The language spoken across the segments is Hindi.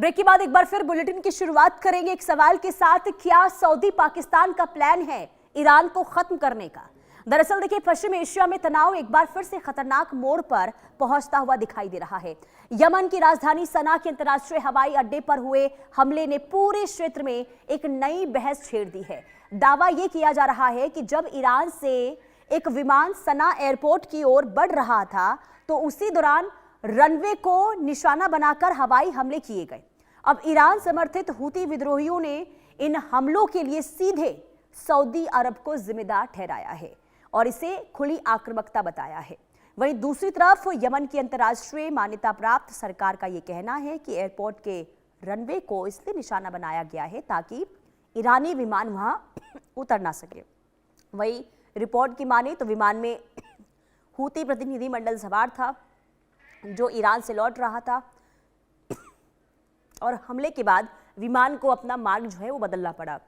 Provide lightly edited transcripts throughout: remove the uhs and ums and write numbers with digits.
ब्रेक के बाद एक बार फिर बुलेटिन की शुरुआत करेंगे एक सवाल के साथ। क्या सऊदी पाकिस्तान का प्लान है ईरान को खत्म करने का? दरअसल देखिए, पश्चिम एशिया में तनाव एक बार फिर से खतरनाक मोड़ पर पहुंचता हुआ दिखाई दे रहा है। यमन की राजधानी सना के अंतर्राष्ट्रीय हवाई अड्डे पर हुए हमले ने पूरे क्षेत्र में एक नई बहस छेड़ दी है। दावा यह किया जा रहा है कि जब ईरान से एक विमान सना एयरपोर्ट की ओर बढ़ रहा था तो उसी दौरान रनवे को निशाना बनाकर हवाई हमले किए गए। अब ईरान समर्थित हूती विद्रोहियों ने इन हमलों के लिए सीधे सऊदी अरब को जिम्मेदार ठहराया है और इसे खुली आक्रामकता बताया है। वहीं दूसरी तरफ यमन की अंतर्राष्ट्रीय मान्यता प्राप्त सरकार का यह कहना है कि एयरपोर्ट के रनवे को इसलिए निशाना बनाया गया है ताकि ईरानी विमान वहां उतर ना सके। वहीं रिपोर्ट की माने तो विमान में हूती प्रतिनिधिमंडल सवार था जो ईरान से लौट रहा था और हमले के बाद विमान को अपना मार्ग जो है वो बदलना पड़ा।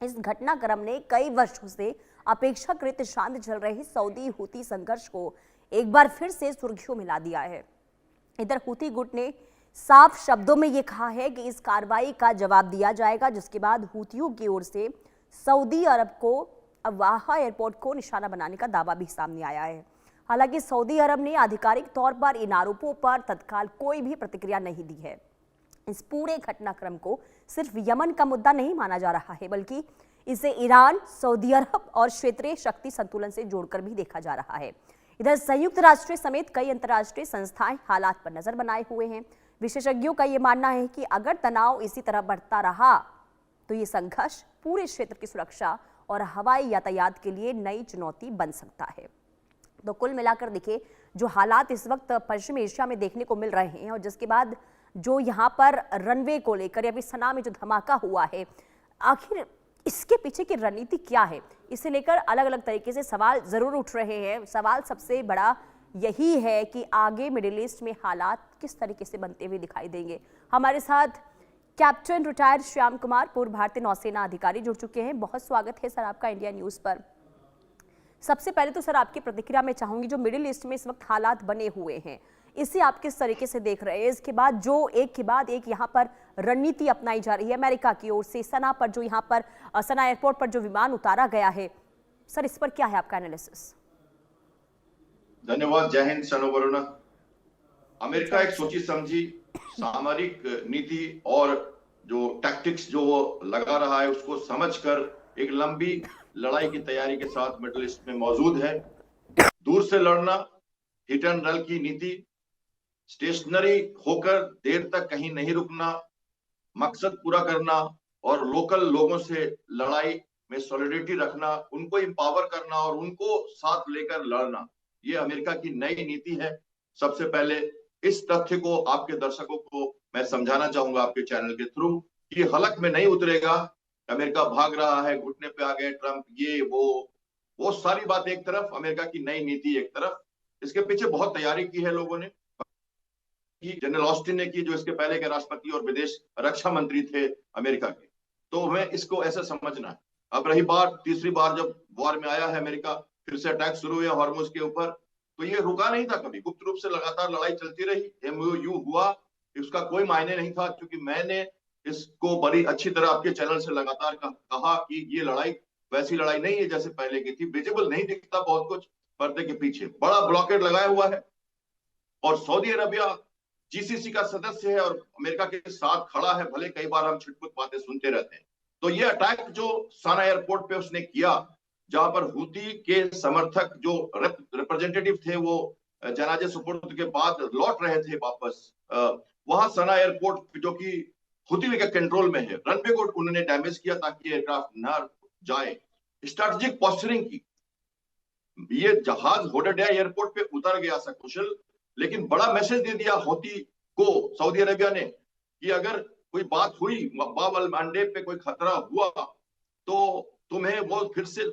इस घटनाक्रम ने कई वर्षों से अपेक्षाकृत शांत चल रहे सऊदी हूती संघर्ष को एक बार फिर से सुर्खियों में ला दिया है। इधर हूती गुट ने साफ शब्दों में यह कहा है कि इस कार्रवाई का जवाब दिया जाएगा, जिसके बाद हूतियों की ओर से सऊदी अरब को अवाहा एयरपोर्ट को निशाना बनाने का दावा भी सामने आया है। हालांकि सऊदी अरब ने आधिकारिक तौर पर इन आरोपों पर तत्काल कोई भी प्रतिक्रिया नहीं दी है। इस पूरे घटनाक्रम को सिर्फ यमन का मुद्दा नहीं माना जा रहा है, बल्कि इसे ईरान, सऊदी अरब और क्षेत्रीय शक्ति संतुलन से जोड़कर भी देखा जा रहा है। इधर संयुक्त राष्ट्र समेत कई अंतर्राष्ट्रीय संस्थाएं हालात पर नजर बनाए हुए हैं। विशेषज्ञों का यह मानना है कि अगर तनाव इसी तरह बढ़ता रहा तो ये संघर्ष पूरे क्षेत्र की सुरक्षा और हवाई यातायात के लिए नई चुनौती बन सकता है। तो कुल मिलाकर देखिए, जो हालात इस वक्त पश्चिम एशिया में देखने को मिल रहे हैं और जिसके बाद जो यहाँ पर रनवे को लेकर या फिर सना में जो धमाका हुआ है, आखिर इसके पीछे की रणनीति क्या है, इसे लेकर अलग अलग तरीके से सवाल जरूर उठ रहे हैं। सवाल सबसे बड़ा यही है कि आगे मिडिल ईस्ट में हालात किस तरीके से बनते हुए दिखाई देंगे। हमारे साथ कैप्टन रिटायर्ड श्याम कुमार, पूर्व भारतीय नौसेना अधिकारी, जुड़ चुके हैं। बहुत स्वागत है सर आपका इंडिया न्यूज पर। सबसे पहले तो सर आपकी प्रतिक्रिया मैं चाहूंगी, जो मिडिल ईस्ट में इस वक्त हालात बने हुए हैं इसे आप किस तरीके से देख रहे हैं? इसके बाद जो एक के बाद एक यहाँ पर रणनीति अपनाई जा रही है अमेरिका की ओर से, सना पर जो यहाँ पर सना एयरपोर्ट पर जो विमान उतारा गया है, सर इस पर क्या है आपका एनालिसिस? धन्यवाद। जय हिंद सनोवरुणा। अमेरिका एक सोची समझी सामरिक नीति और जो टैक्टिक्स जो वो लगा रहा है उसको समझकर एक लंबी लड़ाई की तैयारी के साथ मिडिल ईस्ट में मौजूद है। दूर से लड़ना, हिट एंड रन की नीति, स्टेशनरी होकर देर तक कहीं नहीं रुकना, मकसद पूरा करना और लोकल लोगों से लड़ाई में सॉलिडिटी रखना, उनको इंपावर करना और उनको साथ लेकर लड़ना, ये अमेरिका की नई नीति है। सबसे पहले इस तथ्य को आपके दर्शकों को मैं समझाना चाहूंगा आपके चैनल के थ्रू कि हलक में नहीं उतरेगा। अमेरिका भाग रहा है, घुटने पे आ गए ट्रंप, ये वो सारी बात एक तरफ, अमेरिका की नई नीति एक तरफ। इसके पीछे बहुत तैयारी की है लोगों ने, जनरल ऑस्टिन ने की, जो इसके पहले के राष्ट्रपति और विदेश रक्षा मंत्री थे अमेरिका के। तो हमें इसको ऐसा समझना है। अब रही बात, तीसरी बार जब वॉर में आया है अमेरिका, फिर से अटैक शुरू हुए हॉर्मुज के ऊपर, तो ये रुका नहीं था कभी, गुप्त रूप से लगातार लड़ाई चलती रही। MOU हुआ, उसका कोई मायने नहीं था, क्योंकि मैंने इसको बड़ी अच्छी तरह आपके चैनल से लगातार कहा कि ये लड़ाई वैसी लड़ाई नहीं है जैसे पहले की थी। विजिबल नहीं दिखता बहुत कुछ, पर्दे के पीछे बड़ा ब्लॉकेड लगाया हुआ है और सऊदी अरबिया GCC का सदस्य है और अमेरिका के साथ खड़ा है, भले कई बार हम छिटपुट बातें सुनते रहते हैं। तो ये अटैक जो सना एयरपोर्ट पे उसने किया, जहां पर हूती के समर्थक जो रिप्रेजेंटेटिव थे वो जनाजे सुपुर्द के बाद लौट रहे थे वापस, वहां सना एयरपोर्ट जो कि हूती के कंट्रोल में है, रनवे को उन्होंने डैमेज किया ताकि एयरक्राफ्ट न जाए। स्ट्रेटेजिक पोस्चरिंग की, ये जहाज होडेडा एयरपोर्ट पे उतर गया सकुशल, लेकिन बड़ा मैसेज दे दिया हूती को सऊदी अरेबिया ने कि अगर कोई बात हुई, बाब अल मंडेब पे कोई खतरा हुआ, तो तुम्हें वो फिर से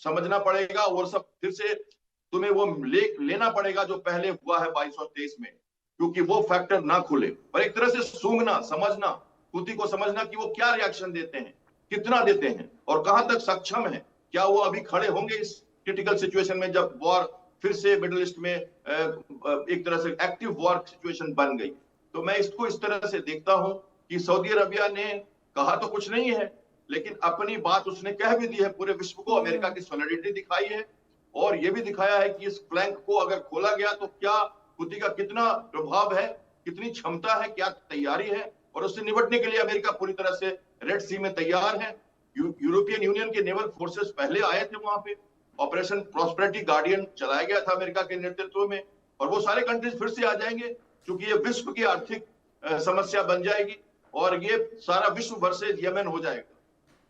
समझना पड़ेगा और सब फिर से तुम्हें वो लेना पड़ेगा जो पहले हुआ है 2223 में, क्योंकि वो फैक्टर ना खुले। पर एक तरह से सूंघना, समझना, हूती को समझना कि वो क्या रिएक्शन देते हैं, कितना देते हैं और कहां तक सक्षम है। क्या वो अभी खड़े होंगे इस क्रिटिकल सिचुएशन में जब वॉर फिर से मिडिल ईस्ट में एक तरह से एक्टिव वॉर सिचुएशन बन गई। तो मैं इसको इस तरह से देखता हूं कि सऊदी अरबिया ने कहा तो कुछ नहीं है, लेकिन अपनी बात उसने कह भी दी है पूरे विश्व को। अमेरिका की सॉलिडिटी दिखाई है और ये भी दिखाया है कि इस फ्लैंक को अगर खोला गया तो क्या हुती का कितना प्रभाव है, कितनी क्षमता है, क्या तैयारी है, और उससे निपटने के लिए अमेरिका पूरी तरह से रेड सी में तैयार है। यूरोपियन यूनियन के नेवल फोर्सेस पहले आए थे वहां पे, ऑपरेशन प्रॉस्पेरिटी गार्डियन चलाया गया था अमेरिका के नेतृत्व में, और वो सारे कंट्रीज फिर से आ जाएंगे क्योंकि ये विश्व की आर्थिक समस्या बन जाएगी और ये सारा विश्व वर्सेस यमन हो जाएगा।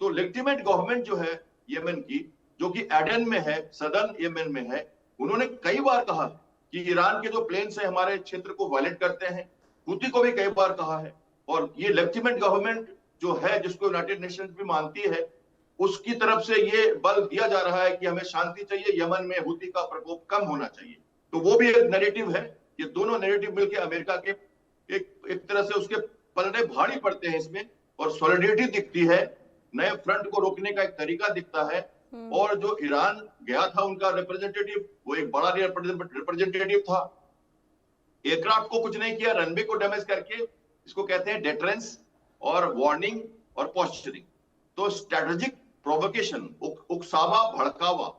तो लेजिटिमेट गवर्नमेंट जो है यमन की, जो कि एडन में है, सदर्न यमन में है, उन्होंने कई बार कहा कि ईरान के जो प्लेन्स है हमारे क्षेत्र को वायलेट करते हैं। हुती को भी कई बार कहा है, और ये लेजिटिमेट गवर्नमेंट जो है, जिसको यूनाइटेड नेशंस भी मानती है, उसकी तरफ से ये बल दिया जा रहा है कि हमें शांति चाहिए, यमन में हुती का प्रकोप कम होना चाहिए। तो वो भी एक नैरेटिव है। ये दोनों नैरेटिव मिलकर अमेरिका के एक तरह से उसके पलड़े भारी पड़ते हैं इसमें, और सॉलिडिटी दिखती है, नए फ्रंट को रोकने का एक तरीका दिखता है। और जो ईरान गया था उनका रिप्रेजेंटेटिव, वो एक बड़ा रिप्रेजेंटेटिव था, एयरक्राफ्ट को कुछ नहीं किया, रनवे को डैमेज करके, इसको कहते हैं डेटरेंस और वार्निंग और पोस्चरिंग। तो स्ट्रेटेजिक प्रोवोकेशन, उकसावा, भड़कावा,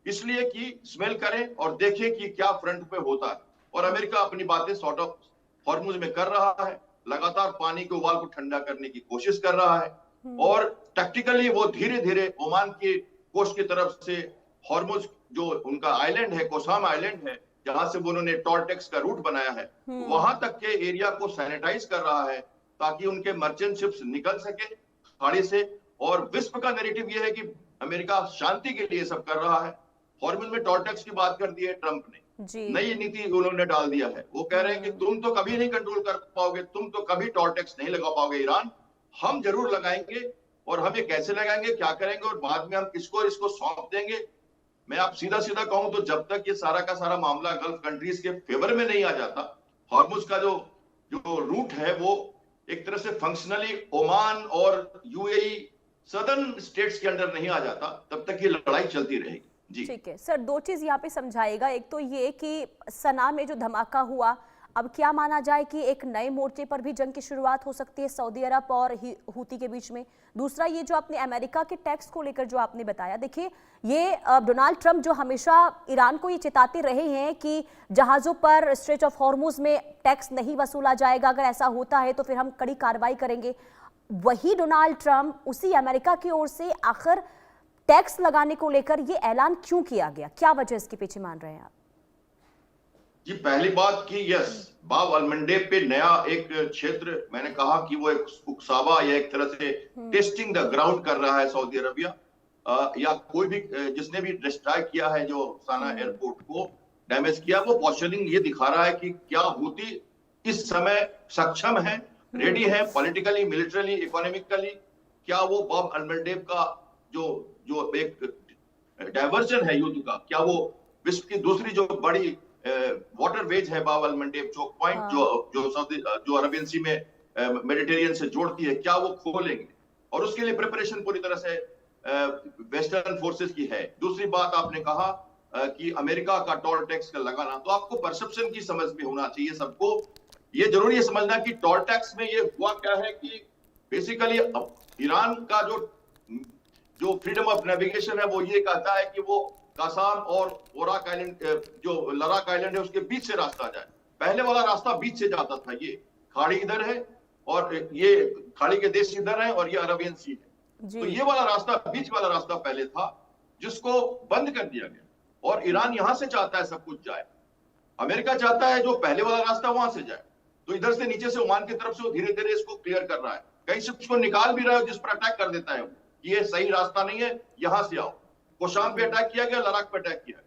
इसलिए कि स्मेल करें और देखें कि क्या फ्रंट पे होता है। और अमेरिका अपनी बातें सॉर्ट ऑफ हॉर्मुज में कर रहा है, लगातार पानी के उबाल को ठंडा करने की कोशिश कर रहा है, और टैक्टिकली वो धीरे धीरे ओमान की कोस्ट की तरफ से हॉर्मुज, जो उनका आइलैंड है, कोसाम आइलैंड है, जहां से उन्होंने टॉर्टेक्स का रूट बनाया है, वहां तक के एरिया को सैनिटाइज कर रहा है ताकि उनके मर्चेंट शिप्स निकल सके खाड़ी से। और विश्व का नैरेटिव यह है कि अमेरिका शांति के लिए सब कर रहा है। हॉर्मुज में टॉर्टेक्स की बात कर दी है ट्रंप ने, नई नीति उन्होंने डाल दिया है। वो कह रहे हैं कि तुम तो कभी नहीं कंट्रोल कर पाओगे, तुम तो कभी टॉर्टेक्स नहीं लगा पाओगे ईरान, हम जरूर लगाएंगे, और हम ये कैसे लगाएंगे, क्या करेंगे, और बाद में हम किसको इसको सौंप देंगे। मैं आप सीधा सीधा कहूं तो जब तक ये सारा का सारा मामला गल्फ कंट्रीज के फेवर में नहीं आ जाता, हॉर्मुज का जो रूट है वो एक तरह से फंक्शनली ओमान और यूएई सदर्न स्टेट्स के अंडर नहीं आ जाता, तब तक ये लड़ाई चलती रहेगी। जी ठीक है सर, दो चीज यहाँ पे समझाएगा। एक तो ये कि सना में जो धमाका हुआ, अब क्या माना जाए कि एक नए मोर्चे पर भी जंग की शुरुआत हो सकती है सऊदी अरब और हुती के बीच में। दूसरा, ये जो आपने अमेरिका के टैक्स को लेकर जो आपने बताया, देखिए ये डोनाल्ड ट्रंप जो हमेशा ईरान को ये चिताते रहे हैं कि जहाज़ों पर स्ट्रेच ऑफ हॉर्मुज में टैक्स नहीं वसूला जाएगा, अगर ऐसा होता है तो फिर हम कड़ी कार्रवाई करेंगे। वही डोनाल्ड ट्रंप, उसी अमेरिका की ओर से आखिर टैक्स लगाने को लेकर ये ऐलान क्यों किया गया, क्या वजह इसके पीछे मान रहे हैं आप? जी, पहली बात की यस, बाब अलमंडेब पे नया एक क्षेत्र, मैंने कहा कि वो एक उकसावा या एक तरह से टेस्टिंग द ग्राउंड कर रहा है सऊदी अरबिया, या कोई भी जिसने भी डिस्ट्रॉय किया है जो साना एयरपोर्ट को डैमेज किया, वो पोस्चरिंग ये दिखा रहा है कि क्या हुती इस समय सक्षम है, रेडी है, पॉलिटिकली, मिलिटरली, इकोनॉमिकली। क्या वो बाब अलमंडेब का जो एक डायवर्जन है युद्ध का, क्या वो विश्व की दूसरी जो बड़ी वाटर वेज है बाब अलमंडेब चोक पॉइंट, जो अरबियन सी में मेडिटेरियन से जोड़ती है, क्या वो खोलेंगे? और उसके लिए प्रिपरेशन पूरी तरह से वेस्टर्न फोर्सेस की है। दूसरी बात, आपने कहा कि अमेरिका का टोल टैक्स का लगाना, तो आपको परसेप्शन की समझ में होना चाहिए सबको। ये जरूरी है समझना कि टोल टैक्स में ये हुआ क्या है कि बेसिकली ईरान का जो फ्रीडम ऑफ नेविगेशन है वो ये कहता है कि वो कासाम और ओराक आइलैंड, जो लराक आइलैंड है, उसके बीच से रास्ता जाए। पहले वाला रास्ता बीच से जाता था, ये खाड़ी इधर है और ये खाड़ी के देश इधर है और ये अरबियन सी है। तो ये वाला रास्ता, बीच वाला रास्ता पहले था, जिसको बंद कर दिया गया, और ईरान यहां से चाहता है सब कुछ जाए। अमेरिका चाहता है जो पहले वाला रास्ता वहां से जाए, तो इधर से नीचे से ओमान की तरफ से वो धीरे धीरे इसको क्लियर कर रहा है, कहीं से उसको निकाल भी रहा है, जिस पर अटैक कर देता है ये सही रास्ता नहीं है, यहां से आओ। कोशाम पे अटैक किया गया, लद्दाख पे अटैक किया,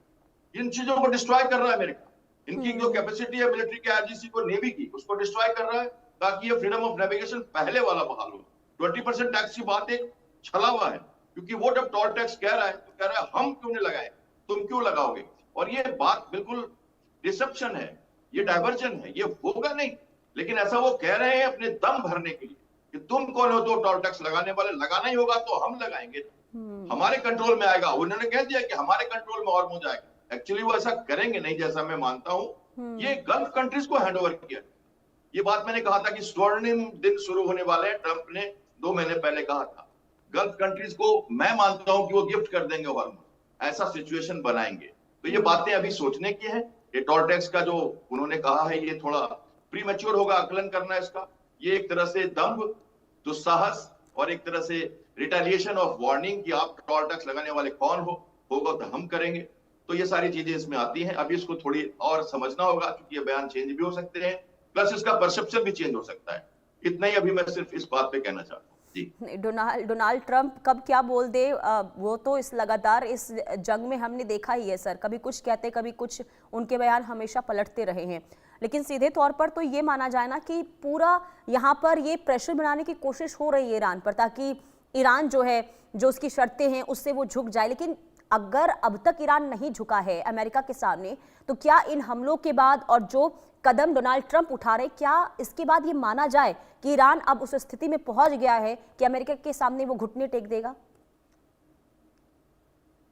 इन चीजों को डिस्ट्रॉय कर रहा है अमेरिका। इनकी जो कैपेसिटी है मिलिट्री के, आरजीसी को, नेवी की, उसको डिस्ट्रॉय कर रहा है ताकि ये फ्रीडम ऑफ नेविगेशन पहले वाला बहाल हो। 20% टैक्स की बात एक छलावा है, क्योंकि वो जब टोल टैक्स कह रहा है तो कह रहा है हम क्यों नहीं लगाए, तुम क्यों लगाओगे? और ये बात बिल्कुल डिसेप्शन है, ये डाइवर्जन है, ये होगा नहीं। लेकिन ऐसा वो कह रहे हैं अपने दम भरने के लिए कि तुम कौन हो तो टोल टैक्स लगाने वाले, लगाना ही होगा तो हम लगाएंगे, हमारे कंट्रोल में आएगा। उन्होंने कह दिया कि हमारे कंट्रोल में और मुझे आएगा। एक्चुअली वो ऐसा करेंगे नहीं, जैसा मैं मानता हूं। ये गल्फ कंट्रीज को हैंड ओवर किया, ये बात मैंने कहा था कि स्वर्णिम दिन शुरू होने वाले हैं, ट्रंप ने 2 महीने पहले कहा था। गल्फ कंट्रीज को मैं मानता हूं कि वो गिफ्ट कर देंगे हॉर्मोन, ऐसा सिचुएशन बनाएंगे। तो ये बातें अभी सोचने की है। ये टोल टैक्स का जो उन्होंने कहा है, ये थोड़ा प्रीमेच्योर होगा आकलन करना इसका। ये एक तरह से दंभ, दुस्साहस और एक तरह से रिटेलिएशन ऑफ वार्निंग कि आप टोल टैक्स लगाने वाले कौन होगा तो हम करेंगे। तो ये सारी चीजें इसमें आती हैं। अभी इसको थोड़ी और समझना होगा क्योंकि ये बयान चेंज भी हो सकते हैं, प्लस इसका परसेप्शन भी चेंज हो सकता है। इतना ही अभी मैं सिर्फ इस बात पे कहना चाहता हूँ। जी, डोनाल्ड ट्रंप कब क्या बोल दे, वो तो इस लगातार इस जंग में हमने देखा ही है सर। कभी कुछ कहते, कभी कुछ, उनके बयान हमेशा पलटते रहे हैं। लेकिन सीधे तौर पर तो ये माना जाए ना कि पूरा यहाँ पर ये प्रेशर बनाने की कोशिश हो रही है ईरान पर, ताकि ईरान जो है, जो उसकी शर्तें हैं उससे वो झुक जाए। लेकिन अगर अब तक ईरान नहीं झुका है अमेरिका के सामने, तो क्या इन हमलों के बाद और जो कदम डोनाल्ड ट्रंप उठा रहे, क्या इसके बाद ये माना जाए कि ईरान अब उस स्थिति में पहुंच गया है कि अमेरिका के सामने वो घुटने टेक देगा?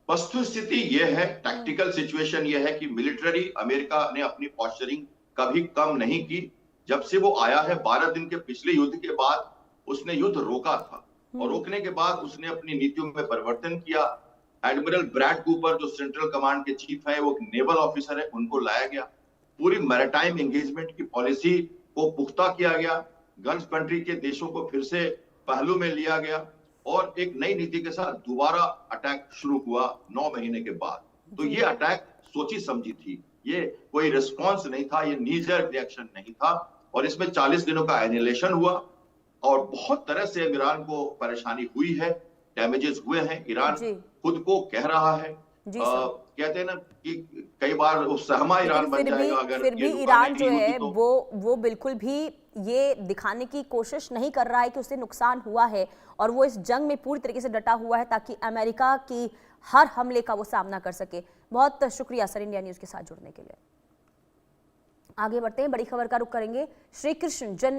वस्तु स्थिति यह है, टैक्टिकल सिचुएशन यह है कि मिलिट्री अमेरिका ने अपनी पॉस्चरिंग कभी कम नहीं की। जब से वो आया है 12 दिन के पिछले युद्ध के बाद उसने युद्ध रोका था, और रोकने के बाद उसने अपनी नीतियों में परिवर्तन किया। एडमिरल ब्रैड कूपर जो सेंट्रल कमांड के चीफ है, वो नेवल ऑफिसर है, उनको लाया गया। पूरी मैरीटाइम एंगेजमेंट की पॉलिसी को पुख्ता किया गया। गल्फ कंट्री के देशों को फिर से पहलू में लिया गया और एक नई नीति के साथ दोबारा अटैक शुरू हुआ 9 महीने के बाद। तो ये अटैक सोची समझी थी, ये कोई रिस्पॉन्स नहीं था, ये नीजर रिएक्शन नहीं था। और इसमें 40 दिनों का एनिलेशन हुआ और बहुत तरह से ईरान को परेशानी हुई है, डैमेजेस हुए हैं। ईरान खुद को कह रहा है, कहते हैं ना कि कई बार वो सहमा ईरान बन जाएगा अगर फिर भी ईरान जो है वो बिल्कुल भी ये दिखाने की कोशिश नहीं कर रहा है कि उसे नुकसान हुआ है, और वो इस जंग में पूरी तरीके से डटा हुआ है ताकि अमेरिका की हर हमले का वो सामना कर सके। बहुत शुक्रिया सर इंडिया न्यूज के साथ जुड़ने के लिए। आगे बढ़ते हैं, बड़ी खबर का रुख करेंगे। श्री कृष्ण जन्म